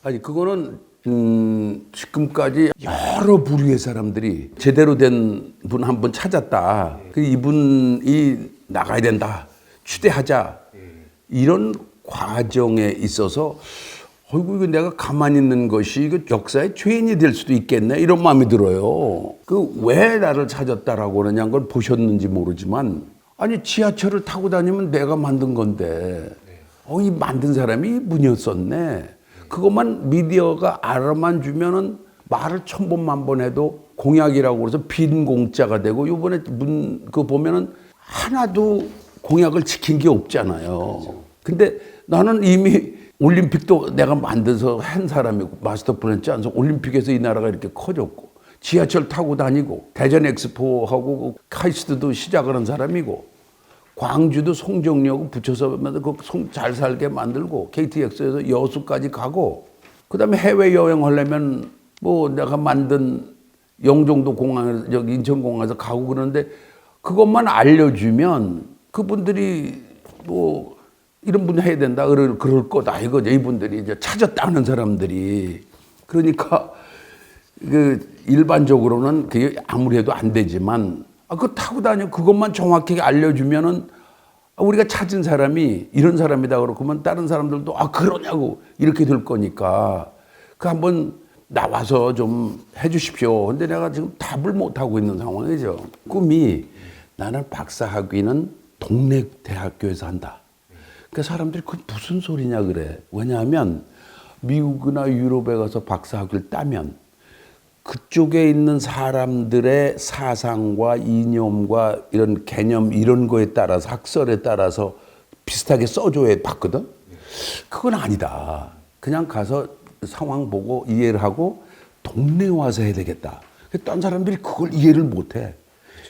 아니 그거는 지금까지 여러 부류의 사람들이 제대로 된 분 한 분 찾았다. 그 이분이 나가야 된다. 추대하자. 이런 과정에 있어서 어이구 이거 내가 가만히 있는 것이 이거 역사의 죄인이 될 수도 있겠네 이런 마음이 들어요. 그 왜 나를 찾았다라고 그러냐는 걸 보셨는지 모르지만 아니 지하철을 타고 다니면 내가 만든 건데 이 만든 사람이 이분이었었네. 그것만 미디어가 알아만 주면은 말을 1000번 1000번 해도 공약이라고 해서 빈 공짜가 되고 요번에 그거 보면은 하나도 공약을 지킨 게 없잖아요. 근데 나는 이미 올림픽도 내가 만들어서 한 사람이고 마스터 플랜 짜서 올림픽에서 이 나라가 이렇게 커졌고 지하철 타고 다니고 대전 엑스포하고 카이스트도 시작을 한 사람이고 광주도 송정리하고 붙여서 잘 살게 만들고 KTX에서 여수까지 가고 그다음에 해외 여행 하려면 뭐 내가 만든 영종도 공항에서 여기 인천공항에서 가고 그러는데 그것만 알려주면 그분들이 뭐 이런 분 해야 된다 그럴 거다 이거죠. 이분들이 이제 찾았다는 사람들이. 그러니까 그 일반적으로는 그게 아무리 해도 안 되지만 그거 타고 다니고 그것만 정확하게 알려주면은 우리가 찾은 사람이 이런 사람이다 그러면 다른 사람들도 그러냐고 이렇게 될 거니까 그 한번 나와서 좀 해주십시오. 근데 내가 지금 답을 못 하고 있는 상황이죠. 꿈이 나는 박사학위는 동네 대학교에서 한다. 그 사람들이 그게 무슨 소리냐 그래. 왜냐하면 미국이나 유럽에 가서 박사학위를 따면 그쪽에 있는 사람들의 사상과 이념과 이런 개념 이런 거에 따라서 학설에 따라서 비슷하게 써줘야 봤거든. 그건 아니다. 그냥 가서 상황 보고 이해를 하고 동네에 와서 해야 되겠다. 딴 사람들이 그걸 이해를 못해.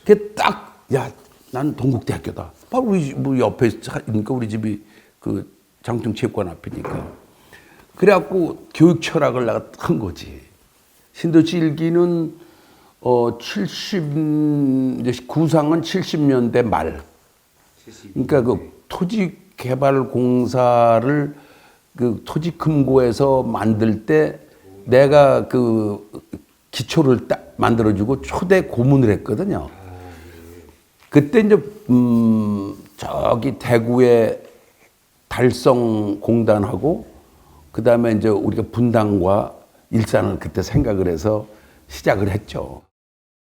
그게 딱 야, 난 동국대학교다. 바로 우리 뭐 옆에 있으니까 우리 집이 그 장충체육관 앞이니까. 그래갖고 교육 철학을 내가 한 거지. 신도시 일기는 구상은 70년대 말. 그러니까 그 토지 개발 공사를 그 토지 금고에서 만들 때 내가 그 기초를 딱 만들어주고 초대 고문을 했거든요. 그때 이제 저기 대구의 달성공단하고 그 다음에 이제 우리가 분당과 일산을 그때 생각을 해서 시작을 했죠.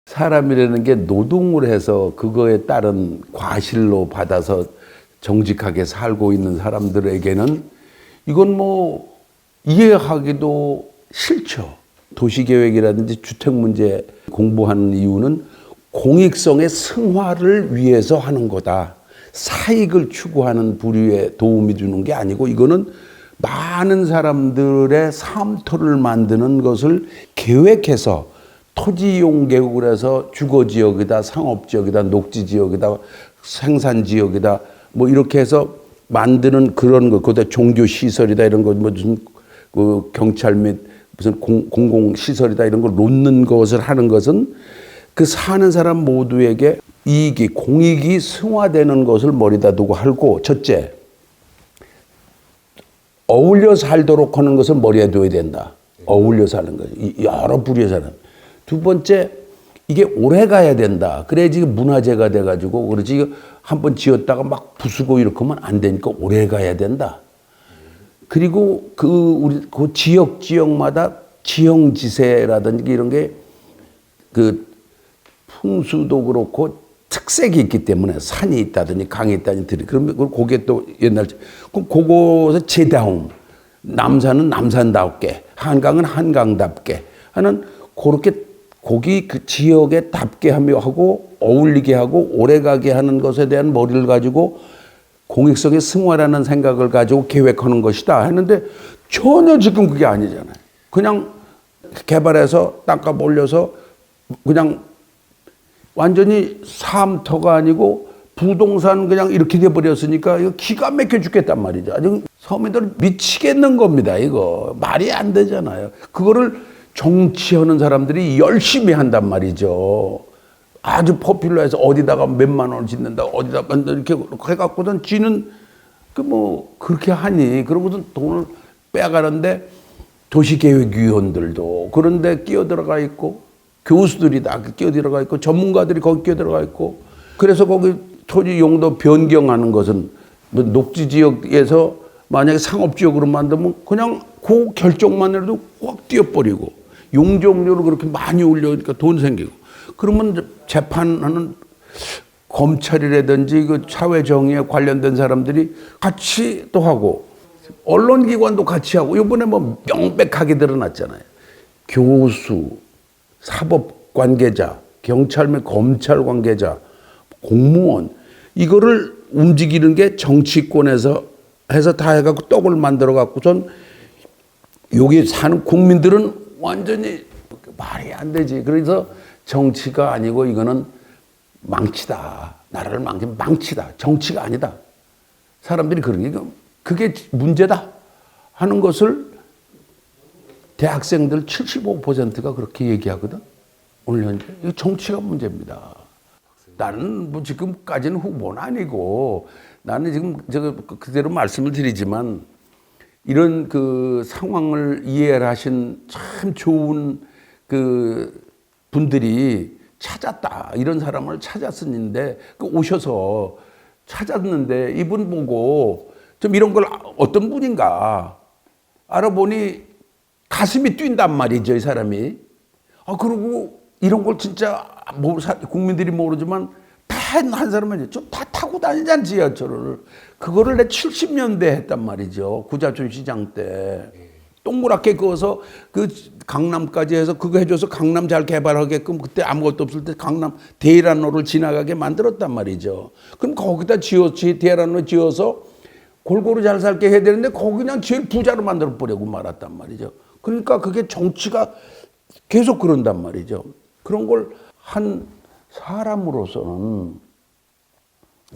사람이라는 게 노동을 해서 그거에 따른 과실로 받아서 정직하게 살고 있는 사람들에게는 이건 뭐 이해하기도 싫죠. 도시계획이라든지 주택 문제 공부하는 이유는 공익성의 승화를 위해서 하는 거다. 사익을 추구하는 부류에 도움이 주는 게 아니고 이거는 많은 사람들의 삶터를 만드는 것을 계획해서 토지이용 계획을 해서 주거지역이다, 상업지역이다, 녹지지역이다, 생산지역이다 뭐 이렇게 해서 만드는 그런 거, 그것도 종교시설이다 이런 거, 무슨 그 경찰 및 무슨 공공시설이다 이런 걸 놓는 것을 하는 것은 그 사는 사람 모두에게 이익이, 공익이 승화되는 것을 머리다 두고 하고 첫째, 어울려 살도록 하는 것을 머리에 둬야 된다. 어울려 사는 거. 여러 부류의 사람. 두 번째, 이게 오래 가야 된다. 그래야지 문화재가 돼가지고, 그렇지. 한번 지었다가 막 부수고 이렇게 하면 안 되니까 오래 가야 된다. 그리고 우리 지역마다 지형지세라든지 이런 게 그 풍수도 그렇고 특색이 있기 때문에 산이 있다든지 강이 있다든지 그러면 그게 또 옛날 그럼 그거에서 제다움 남산은 남산답게 한강은 한강답게 하는 그렇게 거기 그 지역에 답게 하며 하고 어울리게 하고 오래가게 하는 것에 대한 머리를 가지고 공익성의 승화라는 생각을 가지고 계획하는 것이다 했는데 전혀 지금 그게 아니잖아요. 그냥 개발해서 땅값 올려서 그냥 완전히 삶터가 아니고 부동산 그냥 이렇게 돼버렸으니까 이거 기가 막혀 죽겠단 말이죠. 아주 서민들은 미치겠는 겁니다. 이거 말이 안 되잖아요. 그거를 정치하는 사람들이 열심히 한단 말이죠. 아주 포퓰러해서 어디다가 몇만 원을 짓는다, 어디다 이렇게 해갖고는 지는 그 뭐 그렇게 하니 그러고선 돈을 빼가는데 도시계획위원들도 그런데 끼어들어가 있고 교수들이 다 끼어들어가 있고 전문가들이 거기 끼어들어가 있고 그래서 거기 토지 용도 변경하는 것은 뭐 녹지 지역에서 만약에 상업지역으로 만들면 그냥 그 결정만으로도 확 뛰어버리고 용적률을 그렇게 많이 올려니까 돈 생기고 그러면 재판하는 검찰이라든지 그 사회정의에 관련된 사람들이 같이 또 하고 언론기관도 같이 하고 이번에 뭐 명백하게 드러났잖아요. 교수, 사법 관계자, 경찰 및 검찰 관계자, 공무원 이거를 움직이는 게 정치권에서 해서 다 해갖고 떡을 만들어 갖고선 여기 사는 국민들은 완전히 말이 안 되지. 그래서 정치가 아니고 이거는 망치다. 나라를 망치면 망치다. 정치가 아니다. 사람들이 그러니까 그게 문제다 하는 것을 대학생들 75%가 그렇게 얘기하거든. 오늘 현재 이 정치가 문제입니다. 나는 뭐 지금까지는 후보는 아니고 나는 지금 제가 그대로 말씀을 드리지만 이런 그 상황을 이해를 하신 참 좋은 그 분들이 찾았다. 이런 사람을 찾았었는데 그 오셔서 찾았는데 이분 보고 좀 이런 걸 어떤 분인가 알아보니 가슴이 뛴단 말이죠, 이 사람이. 아, 그리고 이런 걸 진짜 국민들이 모르지만 다 한 사람은 좀 다 타고 다니잖아, 지하철을. 그거를 내 70년대 했단 말이죠. 구자춘 시장 때. 동그랗게 그어서 그 강남까지 해서 그거 해줘서 강남 잘 개발하게끔 그때 아무것도 없을 때 강남 대일안로를 지나가게 만들었단 말이죠. 그럼 거기다 대일안로 지어서 골고루 잘 살게 해야 되는데 거기 그냥 제일 부자로 만들어 버리고 말았단 말이죠. 그러니까 그게 정치가 계속 그런단 말이죠. 그런 걸 한 사람으로서는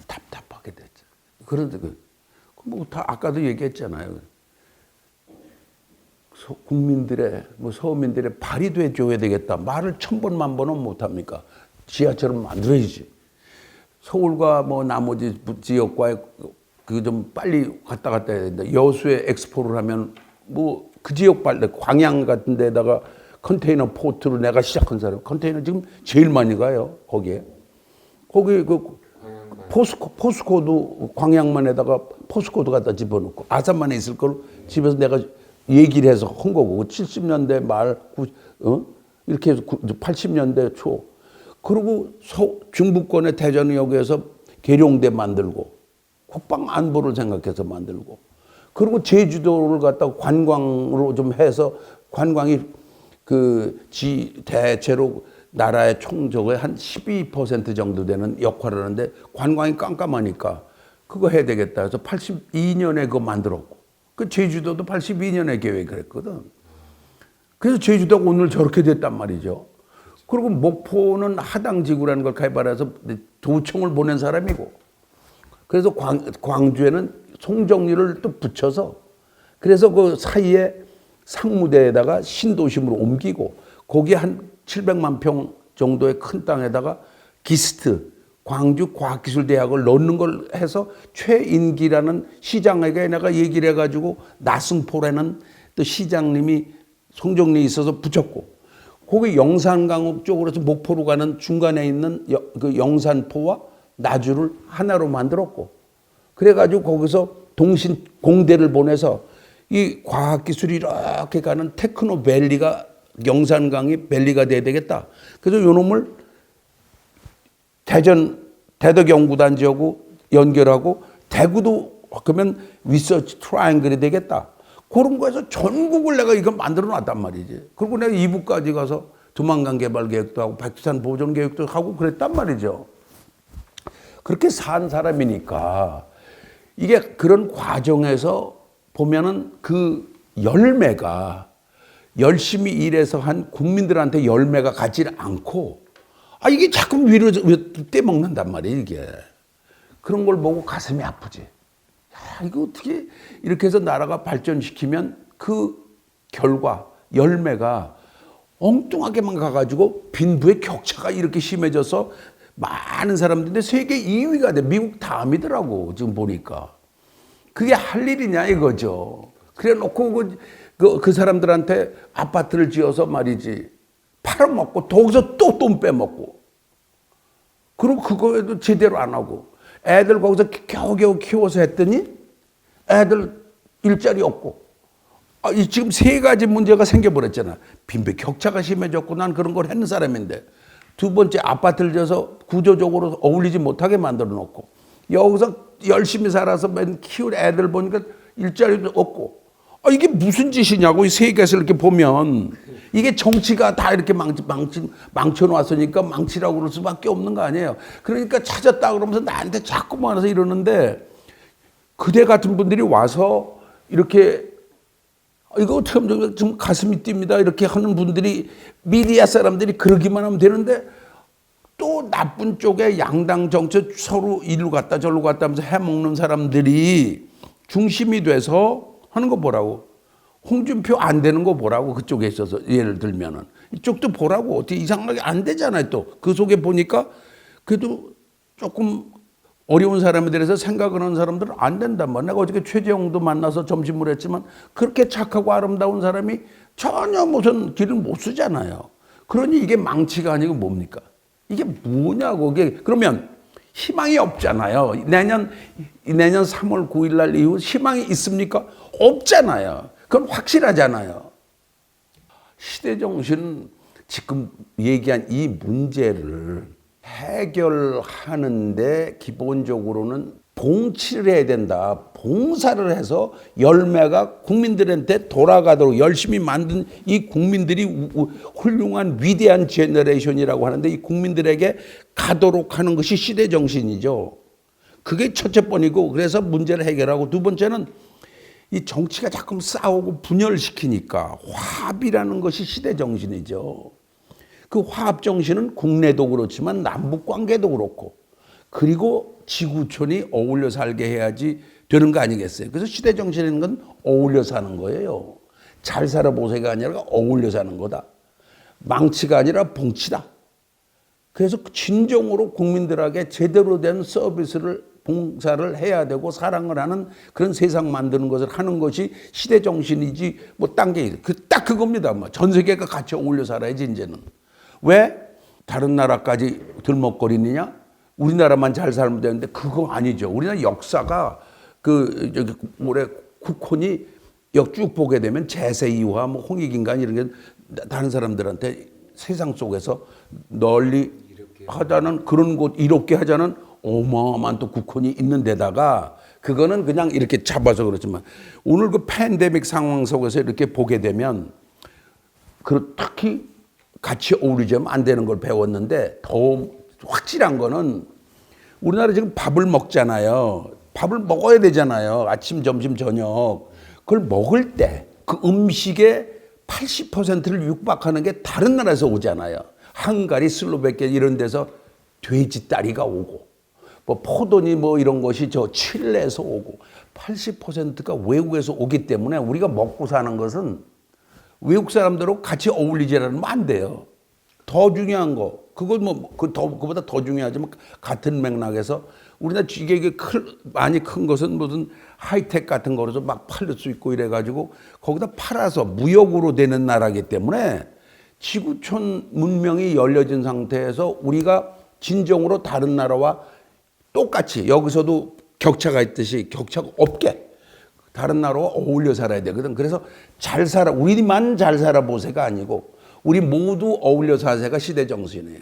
답답하게 됐죠. 그런데 뭐 다 아까도 얘기했잖아요. 국민들의 서민들의 발이 돼줘야 되겠다. 말을 1000번 만번은 못합니까? 지하철은 만들어야지. 서울과 뭐 나머지 지역과 그 좀 빨리 갔다 해야 된다. 여수에 엑스포를 하면 뭐 그 지역 빨리 광양 같은 데다가 컨테이너 포트로 내가 시작한 사람. 컨테이너 지금 제일 많이 가요. 거기 그 포스코도 광양만에다가 포스코도 갖다 집어넣고 아산만에 있을 걸 집에서 내가 얘기를 해서 한 거고 70년대 말 이렇게 해서 80년대 초 그리고 중부권의 대전역에서 계룡대 만들고 국방 안보를 생각해서 만들고 그리고 제주도를 갖다가 관광으로 좀 해서 관광이 대체로 나라의 총적의 한 12% 정도 되는 역할을 하는데 관광이 깜깜하니까 그거 해야 되겠다 해서 82년에 그거 만들었고 그 제주도도 82년에 계획을 했거든. 그래서 제주도가 오늘 저렇게 됐단 말이죠. 그리고 목포는 하당지구라는 걸 개발해서 도청을 보낸 사람이고 그래서 광주에는 송정리를 또 붙여서 그래서 그 사이에 상무대에다가 신도심으로 옮기고 거기에 한 700만 평 정도의 큰 땅에다가 기스트 광주 과학기술대학을 넣는 걸 해서 최인기라는 시장에게 내가 얘기를 해가지고 나승포라는 또 시장님이 송정리에 있어서 붙였고 거기 영산강업 쪽으로서 목포로 가는 중간에 있는 그 영산포와 나주를 하나로 만들었고 그래가지고 거기서 동신 공대를 보내서 이 과학기술이 이렇게 가는 테크노밸리가 영산강이 밸리가 돼야 되겠다. 그래서 요놈을 대덕연구단지하고 연결하고 대구도 그러면 리서치 트라이앵글이 되겠다. 그런 거에서 전국을 내가 이거 만들어 놨단 말이지. 그리고 내가 이북까지 가서 두만강 개발 계획도 하고 백두산 보존 계획도 하고 그랬단 말이죠. 그렇게 산 사람이니까 이게 그런 과정에서 보면은 그 열매가 열심히 일해서 한 국민들한테 열매가 가지를 않고 이게 자꾸 위로 떼먹는단 말이에요, 이게. 그런 걸 보고 가슴이 아프지. 야, 이거 어떻게 이렇게 해서 나라가 발전시키면 그 결과, 열매가 엉뚱하게만 가가지고 빈부의 격차가 이렇게 심해져서 많은 사람들인데 세계 2위가 돼. 미국 다음이더라고, 지금 보니까. 그게 할 일이냐, 이거죠. 그래 놓고 그 사람들한테 아파트를 지어서 말이지 팔아먹고 거기서 또 돈 빼먹고 그리고 그거에도 제대로 안 하고 애들 거기서 겨우겨우 키워서 했더니 애들 일자리 없고 지금 세 가지 문제가 생겨버렸잖아. 빈부 격차가 심해졌고 난 그런 걸 했는 사람인데 두 번째 아파트를 지어서 구조적으로 어울리지 못하게 만들어 놓고 여기서 열심히 살아서 맨 키울 애들 보니까 일자리도 없고 이게 무슨 짓이냐고 이 세계에서 이렇게 보면 이게 정치가 다 이렇게 망쳐놨으니까 망치라고 그럴 수밖에 없는 거 아니에요. 그러니까 찾았다 그러면서 나한테 자꾸만 와서 이러는데 그대 같은 분들이 와서 이렇게 이거 어떻게 하면 좀 가슴이 뜁니다 이렇게 하는 분들이 미디어 사람들이 그러기만 하면 되는데 또 나쁜 쪽에 양당 정책 서로 이리로 갔다 저리로 갔다 하면서 해먹는 사람들이 중심이 돼서 하는 거 보라고. 홍준표 안 되는 거 보라고. 그쪽에 있어서 예를 들면은 이쪽도 보라고. 어떻게 이상하게 안 되잖아요. 또 그 속에 보니까 그래도 조금 어려운 사람에 대해서 생각을 하는 사람들은 안 된단 말이야. 내가 어저께 최재형도 만나서 점심을 했지만 그렇게 착하고 아름다운 사람이 전혀 무슨 길을 못 쓰잖아요. 그러니 이게 망치가 아니고 뭡니까? 이게 뭐냐고. 그러면 희망이 없잖아요. 내년 3월 9일 날 이후 희망이 있습니까? 없잖아요. 그건 확실하잖아요. 시대정신은 지금 얘기한 이 문제를 해결하는데 기본적으로는 봉치를 해야 된다. 봉사를 해서 열매가 국민들한테 돌아가도록 열심히 만든 이 국민들이 훌륭한 위대한 제너레이션이라고 하는데 이 국민들에게 가도록 하는 것이 시대정신이죠. 그게 첫째 번이고 그래서 문제를 해결하고 두 번째는 이 정치가 자꾸 싸우고 분열시키니까 화합이라는 것이 시대정신이죠. 그 화합정신은 국내도 그렇지만 남북관계도 그렇고 그리고 지구촌이 어울려 살게 해야지 되는 거 아니겠어요? 그래서 시대정신이라는 건 어울려 사는 거예요. 잘 살아보세요가 아니라 어울려 사는 거다. 망치가 아니라 봉치다. 그래서 진정으로 국민들에게 제대로 된 서비스를 봉사를 해야 되고 사랑을 하는 그런 세상 만드는 것을 하는 것이 시대정신이지 뭐 딴 게 딱 그겁니다. 전 세계가 같이 어울려 살아야지 이제는. 왜 다른 나라까지 들먹거리느냐? 우리나라만 잘 살면 되는데 그거 아니죠. 우리나라 역사가 저기 올해 국혼이 쭉 보게 되면 제세 이후와 뭐 홍익인간 이런 게 다른 사람들한테 세상 속에서 널리 하자는 그런 곳 이롭게 하자는 어마어마한 또 국혼이 있는 데다가 그거는 그냥 이렇게 잡아서 그렇지만 오늘 그 팬데믹 상황 속에서 이렇게 보게 되면 특히 같이 어울리자면 안 되는 걸 배웠는데 더 확실한 거는 우리나라 지금 밥을 먹잖아요. 밥을 먹어야 되잖아요. 아침, 점심, 저녁. 그걸 먹을 때 그 음식의 80%를 육박하는 게 다른 나라에서 오잖아요. 헝가리, 슬로베키아 이런 데서 돼지다리가 오고 뭐 포도니 뭐 이런 것이 저 칠레에서 오고 80%가 외국에서 오기 때문에 우리가 먹고 사는 것은 외국 사람들하고 같이 어울리지 않으면 안 돼요. 더 중요한 거, 그거보다 더 중요하지만 같은 맥락에서 우리나라 이게 많이 큰 것은 무슨 하이텍 같은 거로서 막 팔릴 수 있고 이래가지고 거기다 팔아서 무역으로 되는 나라이기 때문에 지구촌 문명이 열려진 상태에서 우리가 진정으로 다른 나라와 똑같이 여기서도 격차가 있듯이 격차가 없게 다른 나라와 어울려 살아야 되거든. 그래서 우리만 잘 살아보세가 아니고 우리 모두 어울려 사세가 시대정신이에요.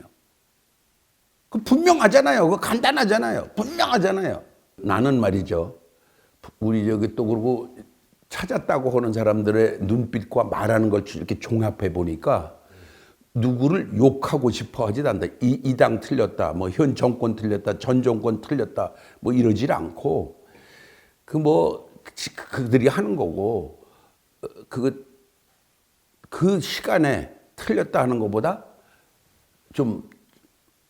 그 분명하잖아요. 그 간단하잖아요. 분명하잖아요. 나는 말이죠. 우리 여기 또 그러고 찾았다고 하는 사람들의 눈빛과 말하는 걸 이렇게 종합해 보니까 누구를 욕하고 싶어 하지 않는다. 이 당 틀렸다. 뭐 현 정권 틀렸다. 전 정권 틀렸다. 뭐 이러질 않고 그들이 하는 거고 그 시간에 틀렸다 하는 것보다 좀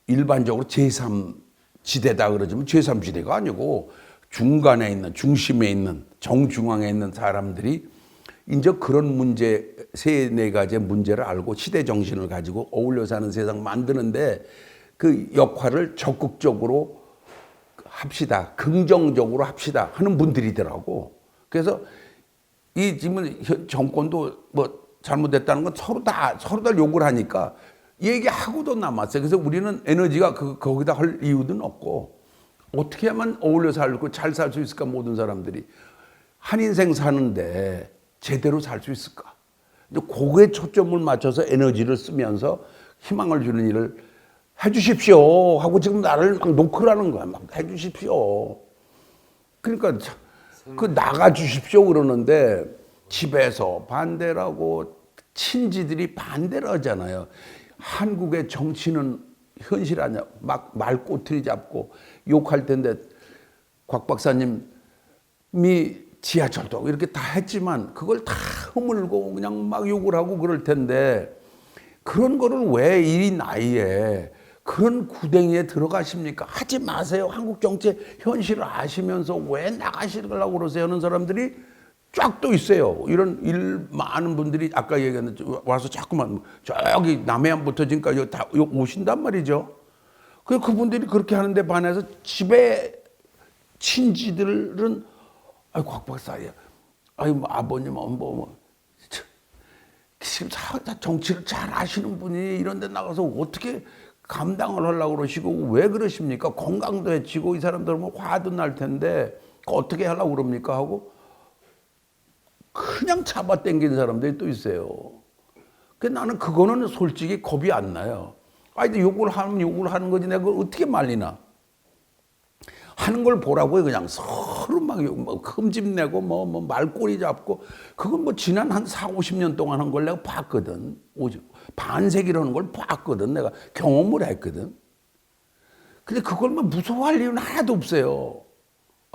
일반적으로 제3지대다 그러지만 제3지대가 아니고 중간에 있는 중심에 있는 정중앙에 있는 사람들이 이제 그런 문제 세네 가지의 문제를 알고 시대 정신을 가지고 어울려 사는 세상 만드는데 그 역할을 적극적으로 합시다. 긍정적으로 합시다 하는 분들이더라고. 그래서 이 지금 정권도 뭐 잘못됐다는 건 서로 다 욕을 하니까 얘기하고도 남았어요. 그래서 우리는 에너지가 거기다 할 이유는 없고 어떻게 하면 어울려 살고 잘 살 수 있을까 모든 사람들이 한 인생 사는데 제대로 살 수 있을까? 그거에 초점을 맞춰서 에너지를 쓰면서 희망을 주는 일을 해주십시오 하고 지금 나를 막 노크라는 거야. 막 해주십시오. 그러니까 나가 주십시오 그러는데 집에서 반대라고 친지들이 반대를 하잖아요. 한국의 정치는 현실 아니야. 막 말꼬투리 잡고 욕할 텐데 곽 박사님이 지하철도 이렇게 다 했지만 그걸 다 허물고 그냥 막 욕을 하고 그럴 텐데 그런 거를 왜 이 나이에 그런 구덩이에 들어가십니까? 하지 마세요. 한국 정치의 현실을 아시면서 왜 나가시려고 그러세요? 하는 사람들이 쫙 또 있어요. 이런 일 많은 분들이 아까 얘기했는데 와서 자꾸만 저기 남해안부터 지금까지 다 오신단 말이죠. 그분들이 그렇게 하는데 반해서 집에 친지들은 아이 곽 박사야. 아이 뭐 아버님 지금 정치를 잘 아시는 분이 이런 데 나가서 어떻게 감당을 하려고 그러시고 왜 그러십니까? 건강도 해치고 이 사람들은 뭐 화도 날 텐데 어떻게 하려고 그럽니까? 하고 그냥 잡아당긴 사람들이 또 있어요. 나는 그거는 솔직히 겁이 안 나요. 아니 욕을 하면 욕을 하는 거지 내가 그걸 어떻게 말리나? 하는 걸 보라고요. 그냥 서로 막 흠집내고 뭐 말꼬리 잡고 그건 뭐 지난 한 40-50년 동안 한 걸 내가 봤거든. 반세기라는 걸 봤거든. 내가 경험을 했거든. 근데 그걸 뭐 무서워할 이유는 하나도 없어요.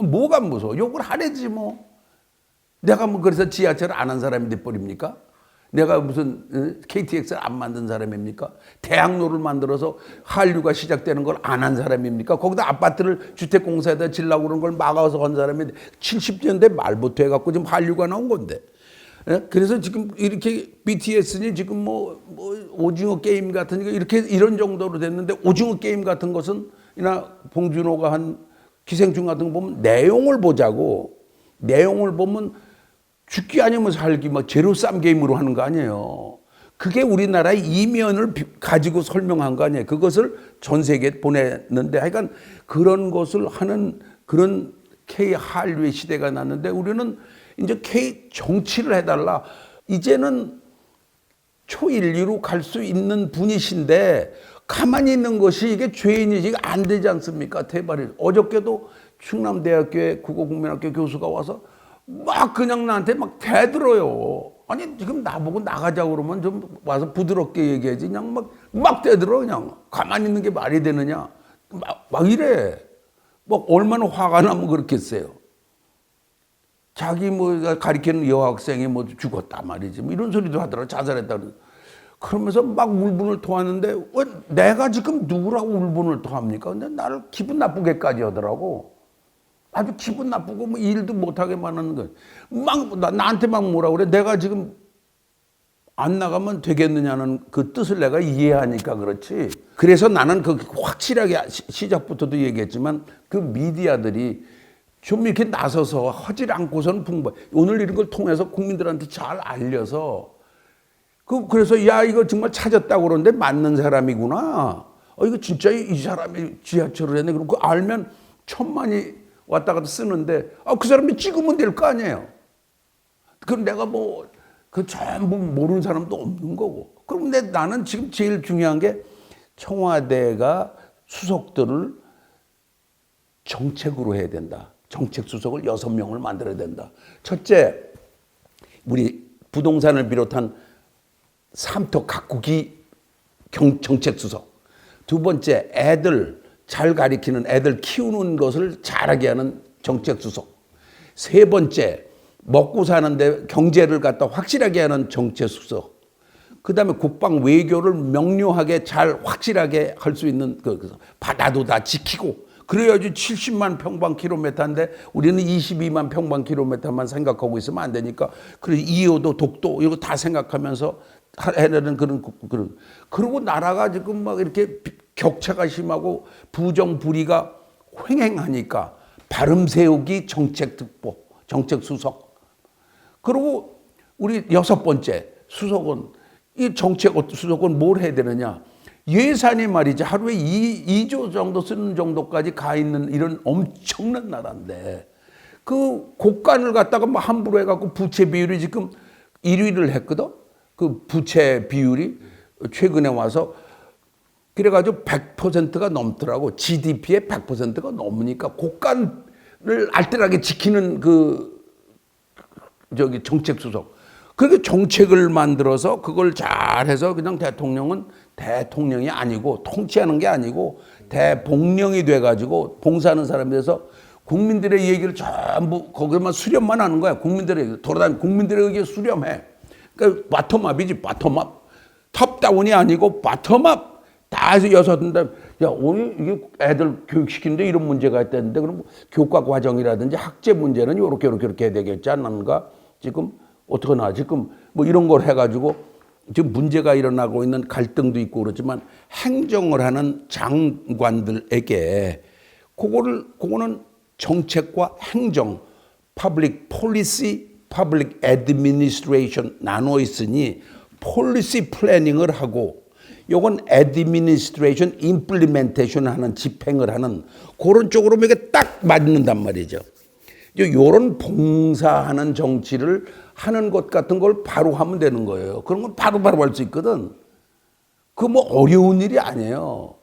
뭐가 무서워? 욕을 하래지 뭐. 내가 뭐 그래서 지하철을 안 한 사람이 돼버립니까? 내가 무슨 KTX를 안 만든 사람입니까? 대학로를 만들어서 한류가 시작되는 걸 안 한 사람입니까? 거기다 아파트를 주택공사에다 지려고 그런 걸 막아서 한 사람이 70년대 말부터 해갖고 지금 한류가 나온 건데. 그래서 지금 이렇게 BTS니 지금 뭐 오징어 게임 같은 거 이렇게 이런 정도로 됐는데 오징어 게임 같은 것은 이나 봉준호가 한 기생충 같은 거 보면 내용을 보자고 내용을 보면 죽기 아니면 살기 막 제로쌈 게임으로 하는 거 아니에요. 그게 우리나라의 이면을 가지고 설명한 거 아니에요. 그것을 전 세계에 보냈는데 하여간 그런 것을 하는 그런 K 한류의 시대가 났는데 우리는 이제 K 정치를 해달라. 이제는 초일리로 갈 수 있는 분이신데 가만히 있는 것이 이게 죄인이지 안 되지 않습니까? 대발이 어저께도 충남대학교의 국어국민학교 교수가 와서 막 그냥 나한테 막 대들어요. 아니 지금 나보고 나가자고 그러면 좀 와서 부드럽게 얘기하지 그냥 막 대들어 그냥 가만히 있는 게 말이 되느냐 막 이래. 막 얼마나 화가 나면 그렇겠어요. 자기 뭐 가리키는 여학생이 뭐 죽었다 말이지 뭐 이런 소리도 하더라. 자살했다 그러면서 막 울분을 토하는데 왜 내가 지금 누구라고 울분을 토합니까? 근데 나를 기분 나쁘게까지 하더라고. 아주 기분 나쁘고 뭐 일도 못하게 만드는 거예요. 나한테 막 뭐라 그래. 내가 지금 안 나가면 되겠느냐는 그 뜻을 내가 이해하니까 그렇지. 그래서 나는 그 확실하게 시작부터도 얘기했지만 그 미디어들이 좀 이렇게 나서서 하질 않고서는 오늘 이런 걸 통해서 국민들한테 잘 알려서 그래서 야 이거 정말 찾았다고 그러는데 맞는 사람이구나. 이거 진짜 이 사람이 지하철을 했네. 그럼 그거 알면 천만이 왔다 갔다 쓰는데 그 사람이 찍으면 될 거 아니에요. 그럼 내가 뭐 그 전부 모르는 사람도 없는 거고. 그런데 나는 지금 제일 중요한 게 청와대가 수석들을 정책으로 해야 된다. 정책 수석을 6명을 만들어야 된다. 첫째, 우리 부동산을 비롯한 삼터 각국이 정책 수석. 두 번째, 애들 잘 가리키는 애들 키우는 것을 잘하게 하는 정책 수석. 세 번째, 먹고 사는데 경제를 갖다 확실하게 하는 정책 수석. 그 다음에 국방 외교를 명료하게 잘 확실하게 할 수 있는 바다도 다 지키고 그래야지 70만 평방킬로미터인데 우리는 22만 평방킬로미터만 생각하고 있으면 안 되니까 그래서 이호도 독도 이거 다 생각하면서 해내는 그리고 나라가 지금 막 이렇게 격차가 심하고 부정부리가 횡행하니까 발음 세우기 정책특보, 정책수석. 그리고 우리 6번째 수석은 이 정책 수석은 뭘 해야 되느냐? 예산이 말이지 하루에 2조 정도 쓰는 정도까지 가 있는 이런 엄청난 나라인데 그 국간을 갖다가 뭐 함부로 해갖고 부채 비율이 지금 1위를 했거든. 그 부채 비율이 최근에 와서 그래가지고 100%가 넘더라고. GDP의 100%가 넘으니까 국간을 알뜰하게 지키는 정책 수석. 그렇게 정책을 만들어서 그걸 잘해서 그냥 대통령은 대통령이 아니고 통치하는 게 아니고 대봉령이 돼가지고 봉사하는 사람이 돼서 국민들의 얘기를 전부 거기만 수렴만 하는 거야. 국민들의 돌아다니는 국민들의 얘기 수렴해. 그러니까 바텀업이지 바텀업. 탑다운이 아니고 바텀업. 다 해서 야 오늘 이게 애들 교육시키는데 이런 문제가 있다는데 그럼 교과 과정이라든지 학제 문제는 요렇게 해야 되겠지 않는가? 지금 어떡하나 지금 뭐 이런 걸 해가지고 지금 문제가 일어나고 있는 갈등도 있고 그렇지만 행정을 하는 장관들에게 그거는 정책과 행정, public policy, public administration 나눠 있으니 policy 플래닝을 하고 요건 administration, implementation 하는 집행을 하는 그런 쪽으로 이게 딱 맞는단 말이죠. 요런 봉사하는 정치를 하는 것 같은 걸 바로 하면 되는 거예요. 그런 건 바로 할 수 있거든. 그 뭐 어려운 일이 아니에요.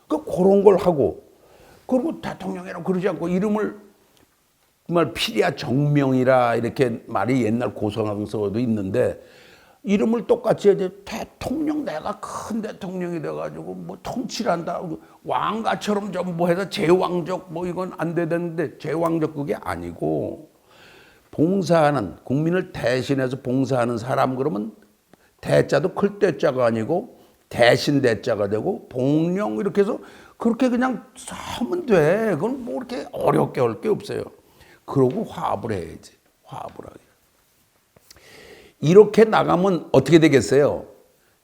그런 걸 하고 그리고 대통령이라고 그러지 않고 이름을 정말 필야 정명이라 이렇게 말이 옛날 고성항서도 있는데 이름을 똑같이 해야 돼. 대통령 내가 큰 대통령이 돼가지고 뭐 통치를 한다. 왕가처럼 전부 해서 제왕적 뭐 이건 안 되는데 제왕적 그게 아니고 봉사하는 국민을 대신해서 봉사하는 사람 그러면 대자도 클 대자가 아니고 대신 대자가 되고 봉령 이렇게 해서 그렇게 그냥 하면 돼. 그건 뭐 이렇게 어렵게 할 게 없어요. 그러고 화합을 해야지. 화합을 하게. 이렇게 나가면 어떻게 되겠어요?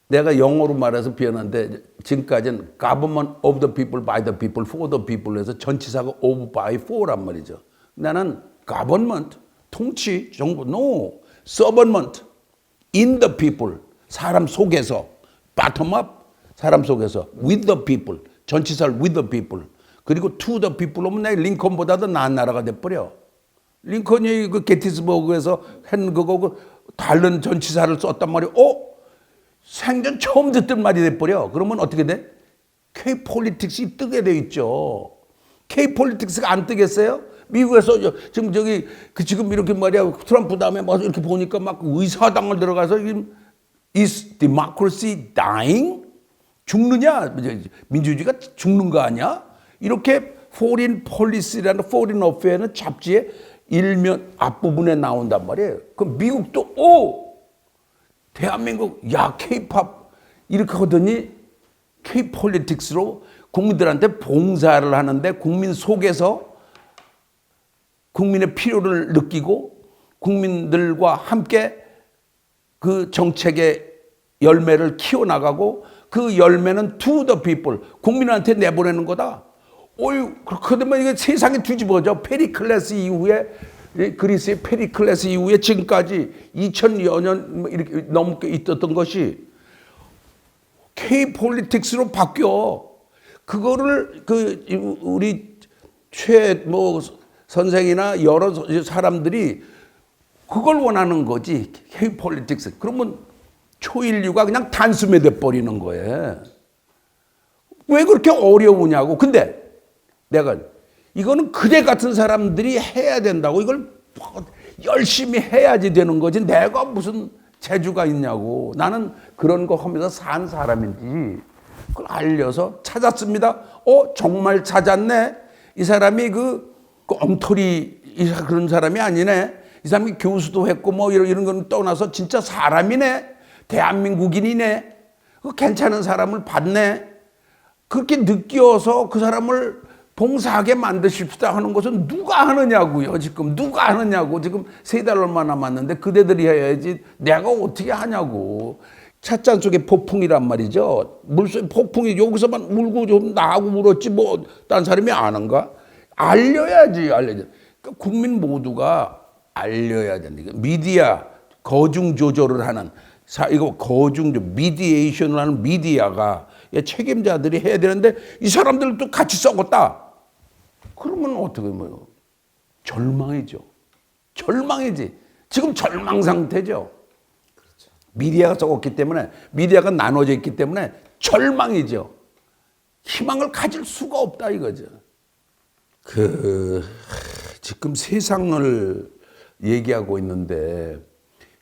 내가 영어로 말해서 표현한데 지금까지는 government of the people, by the people, for the people 해서 전치사가 of, by, for란 말이죠. 나는 government, 통치, 정부, no, government, in the people, 사람 속에서, bottom up, 사람 속에서, with the people, 전치사를 with the people, 그리고 to the people 오면 내 링컨보다도 나은 나라가 돼버려. 링컨이 그 게티스버그에서 한 그거 다른 전치사를 썼단 말이에요. 생전 처음 듣던 말이 돼버려. 그러면 어떻게 돼? K-폴리틱스가 뜨게 돼 있죠. K-폴리틱스가 안 뜨겠어요? 미국에서 지금 지금 이렇게 말이야 트럼프 다음에 막 이렇게 보니까 막 의사당을 들어가서 is democracy dying? 죽느냐? 민주주의가 죽는 거 아니야? 이렇게 foreign policy라는 foreign affair는 잡지에 일면 앞부분에 나온단 말이에요. 그럼 미국도 대한민국 K-팝 이렇게 하더니 K-폴리틱스로 국민들한테 봉사를 하는데 국민 속에서 국민의 필요를 느끼고 국민들과 함께 그 정책의 열매를 키워나가고 그 열매는 to the people, 국민한테 내보내는 거다. 그렇게 되면 이게 세상이 뒤집어져. 페리클레스 이후에, 그리스의 페리클레스 이후에 지금까지 2000여 년 이렇게 넘게 있었던 것이 K-폴리틱스로 바뀌어. 그거를 우리 선생이나 여러 사람들이 그걸 원하는 거지. K-폴리틱스. 그러면 초인류가 그냥 단숨에 돼버리는 거예요. 왜 그렇게 어려우냐고. 근데 내가 이거는 그대 같은 사람들이 해야 된다고. 이걸 열심히 해야지 되는 거지. 내가 무슨 재주가 있냐고. 나는 그런 거 하면서 산 사람인지 그걸 알려서 찾았습니다. 정말 찾았네. 이 사람이 그 엉터리 그런 사람이 아니네. 이 사람이 교수도 했고 뭐 이런 건 떠나서 진짜 사람이네. 대한민국인이네. 괜찮은 사람을 봤네. 그렇게 느껴서 그 사람을 봉사하게 만드십시다 하는 것은 누가 하느냐고요. 지금 누가 하느냐고. 지금 3달 얼마 남았는데 그대들이 해야지 내가 어떻게 하냐고. 찻잔 속에 폭풍이란 말이죠. 물속에 폭풍이 여기서만 울고 좀 나하고 울었지 뭐 딴 사람이 아는가? 알려야지. 그러니까 국민 모두가 알려야 된다. 미디어 거중 조절을 하는 이거 거중 미디에이션을 하는 미디어가 책임자들이 해야 되는데 이 사람들도 같이 썩었다. 그러면 어떻게 뭐요? 절망이죠. 절망이지. 지금 절망 상태죠. 그렇죠. 미디어가 썩었기 때문에 미디어가 나눠져 있기 때문에 절망이죠. 희망을 가질 수가 없다 이거죠. 지금 세상을 얘기하고 있는데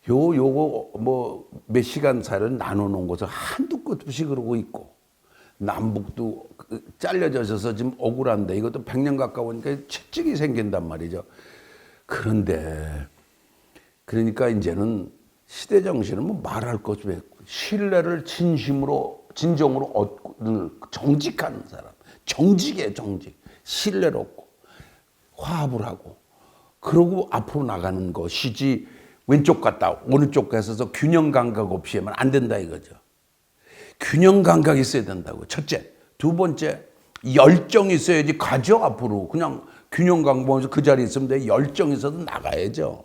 요거 뭐 몇 시간 사이를 나눠 놓은 것을 한두 끝 없이 그러고 있고 남북도 잘려져 있어서 지금 억울한데 이것도 100년 가까우니까 채찍이 생긴단 말이죠. 그런데 그러니까 이제는 시대 정신은 뭐 말할 것 좀 했고 신뢰를 진정으로 얻는 정직한 사람, 정직이에요, 정직. 신뢰를 얻고 화합을 하고 그러고 앞으로 나가는 것이지 왼쪽 갔다 어느 쪽 가서 균형 감각 없이 하면 안 된다 이거죠. 균형 감각이 있어야 된다고. 첫째. 두 번째, 열정이 있어야지 가죠 앞으로. 그냥 균형 감각에서 그 자리에 있으면 돼. 열정이 있어도 나가야죠.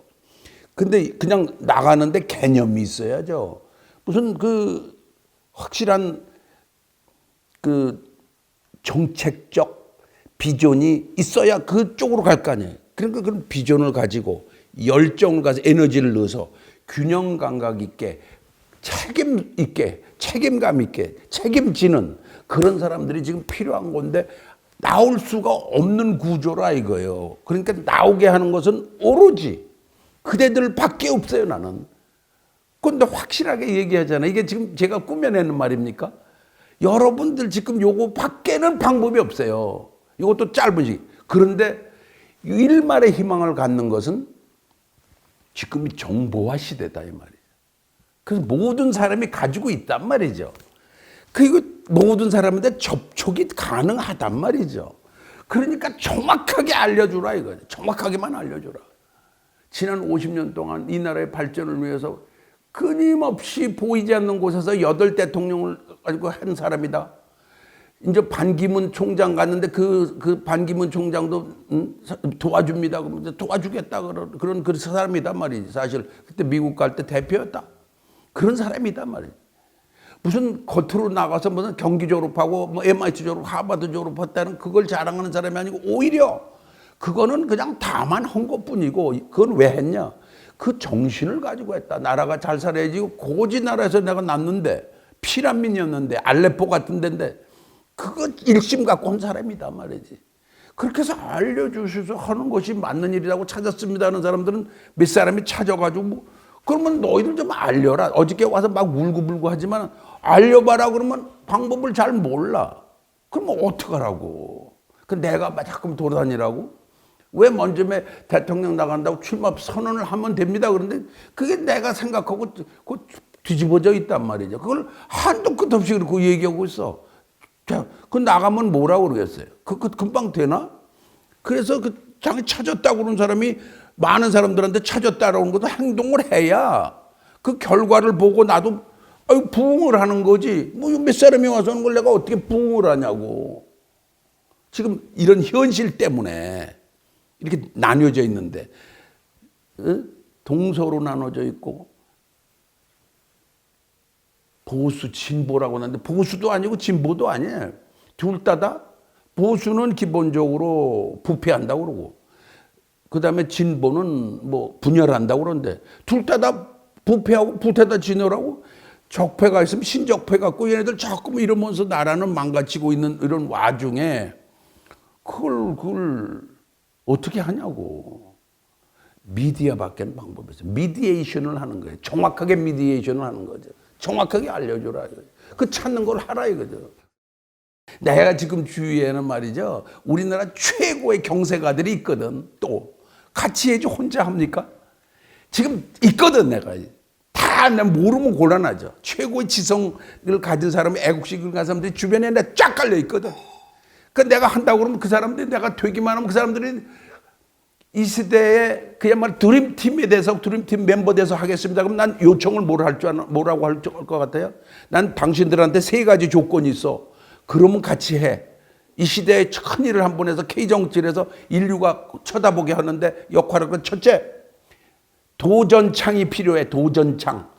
근데 그냥 나가는데 개념이 있어야죠. 무슨 그 확실한 그 정책적 비전이 있어야 그쪽으로 갈 거 아니에요. 그러니까 그런 비전을 가지고 열정을 가서 에너지를 넣어서 균형 감각 있게 책임 있게 책임감 있게 책임지는 그런 사람들이 지금 필요한 건데 나올 수가 없는 구조라 이거예요. 그러니까 나오게 하는 것은 오로지 그대들밖에 없어요 나는. 그런데 확실하게 얘기하잖아요. 이게 지금 제가 꾸며내는 말입니까? 여러분들 지금 요거 밖에는 방법이 없어요. 이것도 짧은 시기. 그런데 일말의 희망을 갖는 것은 지금이 정보화 시대다 이 말이에요. 그래서 모든 사람이 가지고 있단 말이죠. 그리고 모든 사람한테 접촉이 가능하단 말이죠. 그러니까 정확하게 알려주라 이거죠. 정확하게만 알려주라. 지난 50년 동안 이 나라의 발전을 위해서 끊임없이 보이지 않는 곳에서 8 대통령을 가지고 한 사람이다. 이제 반기문 총장 갔는데 그 반기문 총장도 도와줍니다. 그러면 도와주겠다 그런 그 사람이단 말이지. 사실 그때 미국 갈 때 대표였다. 그런 사람이단 말이지. 무슨 겉으로 나가서 무슨 경기 졸업하고 뭐 MIT 졸업, 하버드 졸업했다는 그걸 자랑하는 사람이 아니고 오히려 그거는 그냥 다만 한 것뿐이고 그건 왜 했냐? 그 정신을 가지고 했다. 나라가 잘 살아야지. 고지 나라에서 내가 났는데 피란민이었는데 알레포 같은 데인데 그거 일심 갖고 한 사람이다 말이지. 그렇게 해서 알려주셔서 하는 것이 맞는 일이라고 찾았습니다 하는 사람들은 몇 사람이 찾아가지고 뭐 그러면 너희들 좀 알려라. 어저께 와서 막 울고불고 하지만 알려봐라 그러면 방법을 잘 몰라. 그러면 어떡하라고. 그 내가 자꾸 돌아다니라고. 왜 먼저 대통령 나간다고 출마 선언을 하면 됩니다. 그런데 그게 내가 생각하고 뒤집어져 있단 말이죠. 그걸 한도 끝 없이 그렇게 얘기하고 있어. 자, 그 나가면 뭐라고 그러겠어요? 그 금방 되나? 그래서 그 자기 찾았다고 그러는 사람이 많은 사람들한테 찾았다라는 것도 행동을 해야 그 결과를 보고 나도 부응을 하는 거지. 뭐 몇 사람이 와서 하는 걸 내가 어떻게 부응을 하냐고. 지금 이런 현실 때문에 이렇게 나뉘어져 있는데 동서로 나눠져 있고 보수 진보라고 하는데 보수도 아니고 진보도 아니에요. 둘 다다 보수는 기본적으로 부패한다고 그러고 그다음에 진보는 뭐 분열한다고 그러는데 둘 다 부패하고 부패다 진열하고 적폐가 있으면 신적폐 갖고 얘네들 자꾸 이러면서 나라는 망가지고 있는 이런 와중에 그걸 어떻게 하냐고. 미디어밖에 방법이 없어요. 미디에이션을 하는 거예요. 정확하게 미디에이션을 하는 거죠. 정확하게 알려줘라. 그 찾는 걸 하라 이거죠. 내가 지금 주위에는 말이죠. 우리나라 최고의 경제가들이 있거든. 또 같이 해지 혼자 합니까? 지금 있거든 내가. 다 내가 모르면 곤란하죠. 최고의 지성을 가진 사람이 애국식을 가진 사람들이 주변에 내가 쫙 깔려 있거든. 그 내가 한다고 그러면 그 사람들이 내가 되기만 하면 그 사람들이 이 시대에 그야말로 드림팀에 대해서 드림팀 멤버 돼서 하겠습니다. 그럼 난 요청을 뭐라고 할 것 같아요? 난 당신들한테 3가지 조건이 있어. 그러면 같이 해. 이 시대에 큰 일을 한 번 해서 K정치를 해서 인류가 쳐다보게 하는데 역할을 첫째, 도전창이 필요해. 도전창.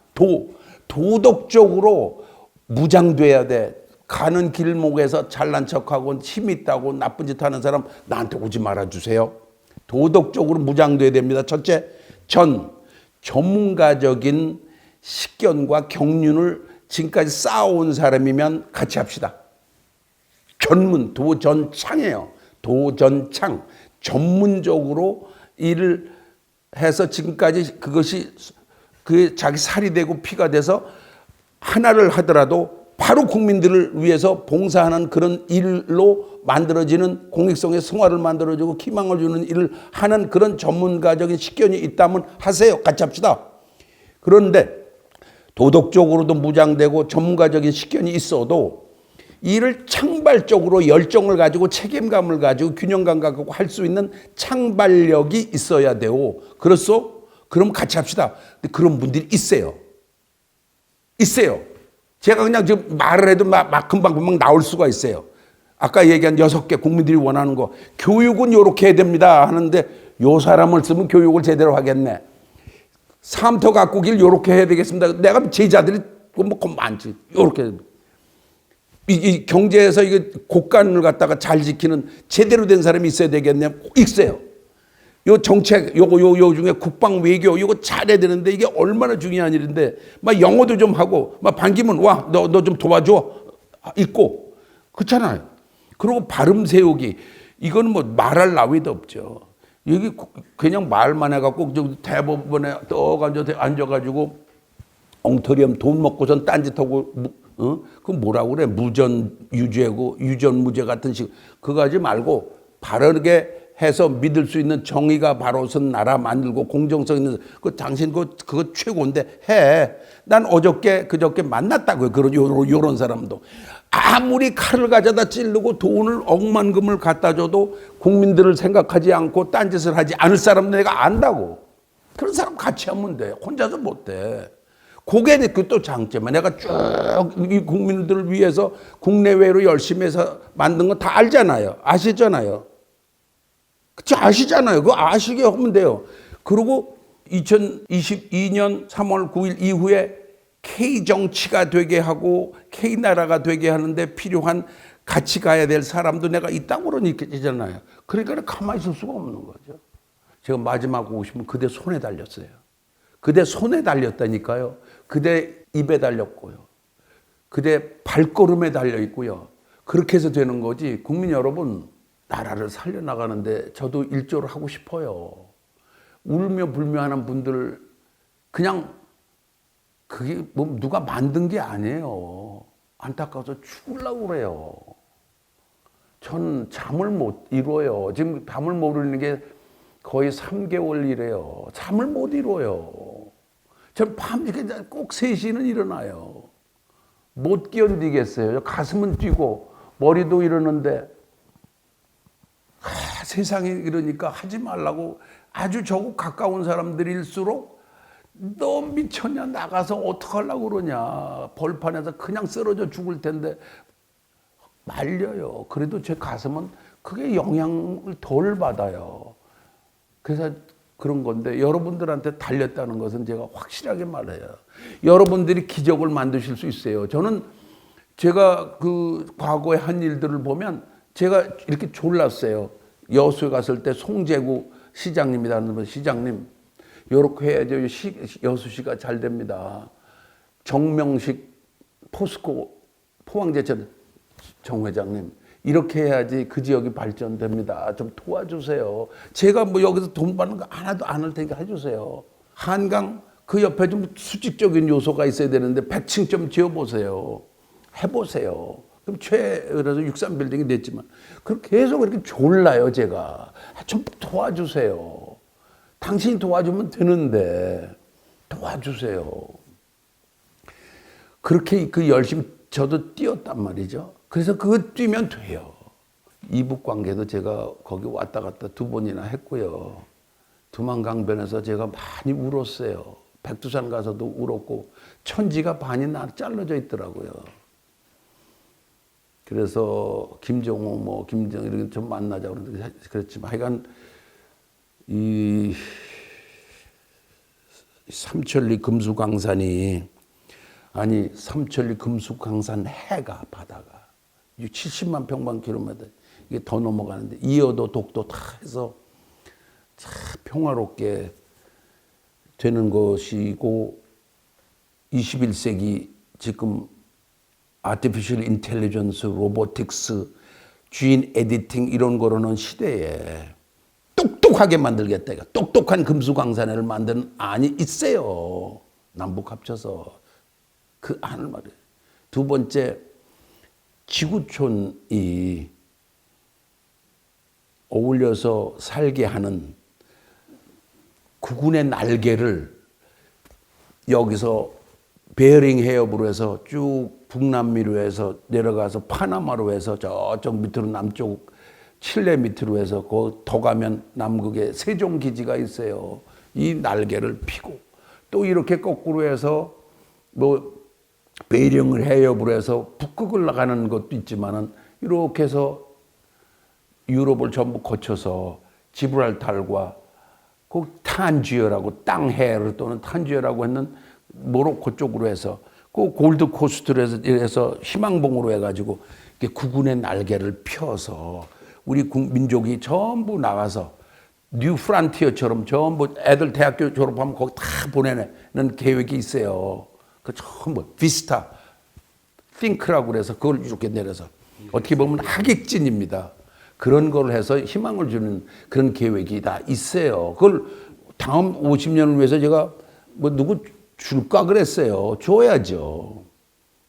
도덕적으로 무장돼야 돼. 가는 길목에서 잘난 척하고 힘 있다고 나쁜 짓 하는 사람 나한테 오지 말아주세요. 도덕적으로 무장돼야 됩니다. 첫째, 전문가적인 식견과 경륜을 지금까지 쌓아온 사람이면 같이 합시다. 도전창이에요. 도전창. 전문적으로 일을 해서 지금까지 그것이 그 자기 살이 되고 피가 돼서 하나를 하더라도 바로 국민들을 위해서 봉사하는 그런 일로 만들어지는 공익성의 성화를 만들어주고 희망을 주는 일을 하는 그런 전문가적인 식견이 있다면 하세요. 같이 합시다. 그런데 도덕적으로도 무장되고 전문가적인 식견이 있어도 일을 창발적으로 열정을 가지고 책임감을 가지고 균형감 갖고 할 수 있는 창발력이 있어야 돼요. 그렇소? 그럼 같이 합시다. 근데 그런 분들이 있어요. 제가 그냥 지금 말을 해도 막 금방 나올 수가 있어요. 아까 얘기한 6개 국민들이 원하는 거. 교육은 요렇게 해야 됩니다 하는데 요 사람을 쓰면 교육을 제대로 하겠네. 삶터 가꾸길 요렇게 해야 되겠습니다. 내가 제자들이 뭐 많지. 요렇게. 이 경제에서 이거 곳간을 갖다가 잘 지키는 제대로 된 사람이 있어야 되겠네. 있어요. 요 정책, 요 중에 국방 외교, 요거 잘해야 되는데 이게 얼마나 중요한 일인데, 막 영어도 좀 하고, 막 반기문, 와, 너 좀 도와줘. 있고. 그렇잖아요. 그리고 발음 세우기. 이거는 뭐 말할 나위도 없죠. 여기 그냥 말만 해갖고 대법원에 앉아가지고 엉터리엄 돈 먹고선 딴짓하고, 그 뭐라고 그래? 무전유죄고, 유전무죄 같은 식. 그거 하지 말고 바르게 해서 믿을 수 있는 정의가 바로 선 나라 만들고 공정성 있는 당신 그거 최고인데 해. 난 그저께 만났다고요. 요런 사람도 아무리 칼을 가져다 찌르고 돈을 억만금을 갖다 줘도 국민들을 생각하지 않고 딴짓을 하지 않을 사람들 내가 안다고. 그런 사람 같이 하면 돼. 혼자서 못 돼. 그게 또 장점이야. 내가 쭉 이 국민들을 위해서 국내외로 열심히 해서 만든 거 다 알잖아요. 아시잖아요. 그치, 아시잖아요. 그거 아시게 하면 돼요. 그리고 2022년 3월 9일 이후에 K정치가 되게 하고 K나라가 되게 하는데 필요한 같이 가야 될 사람도 내가 있다고 그러잖아요. 그러니까 가만히 있을 수가 없는 거죠. 제가 마지막 오시면 그대 손에 달렸어요. 그대 손에 달렸다니까요. 그대 입에 달렸고요. 그대 발걸음에 달려 있고요. 그렇게 해서 되는 거지. 국민 여러분, 나라를 살려나가는데 저도 일조를 하고 싶어요. 울며 불며 하는 분들 그냥 그게 뭐 누가 만든 게 아니에요. 안타까워서 죽으려고 그래요. 전 잠을 못 이뤄요. 지금 잠을 못 이루는 게 거의 3개월 이래요. 잠을 못 이뤄요. 전 밤새 꼭 3시는 일어나요. 못 견디겠어요. 가슴은 뛰고 머리도 이러는데 세상에 이러니까 하지 말라고 아주 저거 가까운 사람들일수록 너 미쳤냐 나가서 어떡하려고 그러냐 벌판에서 그냥 쓰러져 죽을 텐데 말려요. 그래도 제 가슴은 그게 영향을 덜 받아요. 그래서 그런 건데 여러분들한테 달렸다는 것은 제가 확실하게 말해요. 여러분들이 기적을 만드실 수 있어요. 저는 제가 그 과거의 한 일들을 보면 제가 이렇게 졸랐어요. 여수에 갔을 때 송재구 시장님이라는 분, 시장님, 요렇게 해야죠. 여수시가 잘 됩니다. 정명식 포스코 포항제철 정 회장님, 이렇게 해야지 그 지역이 발전됩니다. 좀 도와주세요. 제가 뭐 여기서 돈 받는 거 하나도 안 할 테니까 해주세요. 한강 그 옆에 좀 수직적인 요소가 있어야 되는데 100층 좀 지어보세요. 해보세요. 그럼 그래서 63빌딩이 됐지만 그럼 계속 이렇게 졸라요. 제가 좀 도와주세요. 당신이 도와주면 되는데 도와주세요. 그렇게 그 열심히 저도 뛰었단 말이죠. 그래서 그거 뛰면 돼요. 이북 관계도 제가 거기 왔다 갔다 2번이나 했고요. 두만강변에서 제가 많이 울었어요. 백두산 가서도 울었고 천지가 반이 잘라져 있더라고요. 그래서 김정호 김정 이렇게 좀 만나자 그랬지만 하여간 이 삼천리 금수강산이 아니 삼천리 금수강산 해가 바다가 70만 평방킬로미터 이게 더 넘어가는데 이어도 독도 다 해서 참 평화롭게 되는 것이고 21세기 지금 아티피셜 인텔리전스, 로보틱스, 진 에디팅 이런 거로는 시대에 똑똑하게 만들겠다. 똑똑한 금수강산을 만드는 안이 있어요. 남북 합쳐서 그 안을 말이에요. 두 번째, 지구촌이 어울려서 살게 하는 구군의 날개를 여기서 베어링 해협으로 해서 쭉 북남미로 해서 내려가서 파나마로 해서 저쪽 밑으로 남쪽 칠레 밑으로 해서 더 가면 남극에 세종기지가 있어요. 이 날개를 피고 또 이렇게 거꾸로 해서 뭐 베이링을 해협으로 해서 북극을 나가는 것도 있지만은 이렇게 해서 유럽을 전부 거쳐서 지브랄탈과 그 탄지어라고 땅해를 또는 탄지어라고 했는 모로코 쪽으로 해서 그 골드 코스트로 해서 희망봉으로 해가지고 구군의 날개를 펴서 우리 민족이 전부 나가서 뉴 프란티어처럼 전부 애들 대학교 졸업하면 거기 다 보내는 계획이 있어요. 그 전부 비스타 핑크라고 그래서 그걸 이렇게 내려서 어떻게 보면 하객진입니다. 그런 걸 해서 희망을 주는 그런 계획이 다 있어요. 그걸 다음 50년을 위해서 제가 뭐 누구 줄까 그랬어요. 줘야죠.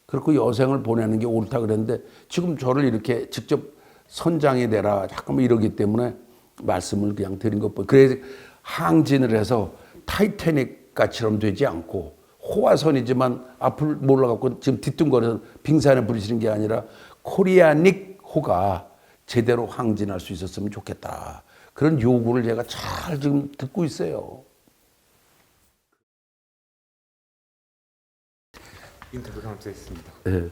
그렇고 여생을 보내는 게 옳다 그랬는데 지금 저를 이렇게 직접 선장이 되라 잠깐만 이러기 때문에 말씀을 그냥 드린 것뿐. 그래서 항진을 해서 타이타닉 같이처럼 되지 않고 호화선이지만 앞을 몰라갖고 지금 뒤뚱거려서 빙산에 부딪히는 게 아니라 코리아닉 호가 제대로 항진할 수 있었으면 좋겠다. 그런 요구를 제가 잘 지금 듣고 있어요. 인터뷰 감사했습니다. 네.